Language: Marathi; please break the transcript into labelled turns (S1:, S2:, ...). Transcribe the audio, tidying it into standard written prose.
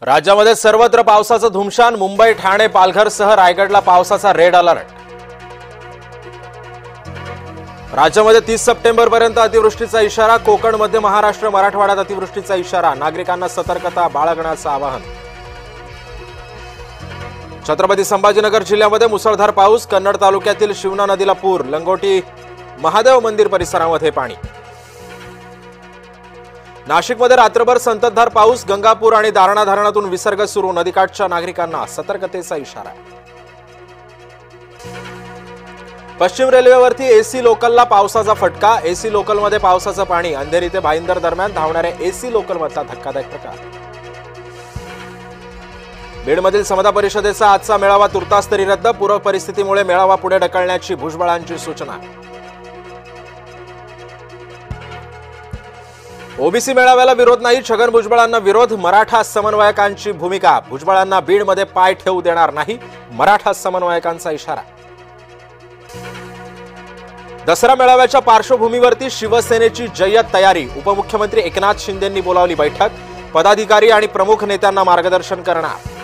S1: राज्यामध्ये सर्वत्र पावसाचं धुमशान। मुंबई, ठाणे, पालघरसह रायगडला पावसाचा रेड अलर्ट। राज्यामध्ये 30 सप्टेंबरपर्यंत अतिवृष्टीचा इशारा। कोकण, मध्य महाराष्ट्र, मराठवाड्यात अतिवृष्टीचा इशारा। नागरिकांना सतर्कता बाळगण्याचं आवाहन। छत्रपती संभाजीनगर जिल्ह्यामध्ये मुसळधार पाऊस। कन्नड तालुक्यातील शिवना नदीला पूर। लंगोटी महादेव मंदिर परिसरामध्ये पाणी। नाशिकमध्ये रात्रभर संततधार पाऊस। गंगापूर आणि दारणा धरणातून विसर्ग सुरू। नदीकाठच्या नागरिकांना सतर्कतेचा इशारा। पश्चिम रेल्वेवरती एसी लोकलला पावसाचा फटका। एसी लोकलमध्ये पावसाचं पाणी। अंधेरी ते भाईंदर दरम्यान धावणाऱ्या एसी लोकलमधला धक्कादायक प्रकार। बीडमधील समता परिषदेचा आजचा मेळावा तुर्तास तरी रद्द। पूर परिस्थितीमुळे मेळावा पुढे ढकलण्याची भुजबळांची सूचना। ओबीसी मेळाव्याला विरोध नाही। छगन भुजबळांना विरोध। मराठा समन्वयकांची भूमिका। भुजबळांना बीडमध्ये पाय ठेवू देणार नाही, मराठा समन्वयकांचा इशारा। दसरा मेळाव्याच्या पार्श्वभूमीवरती शिवसेनेची जय्यत तयारी। उपमुख्यमंत्री एकनाथ शिंदेंनी बोलावली बैठक। पदाधिकारी आणि प्रमुख नेत्यांना मार्गदर्शन करणार।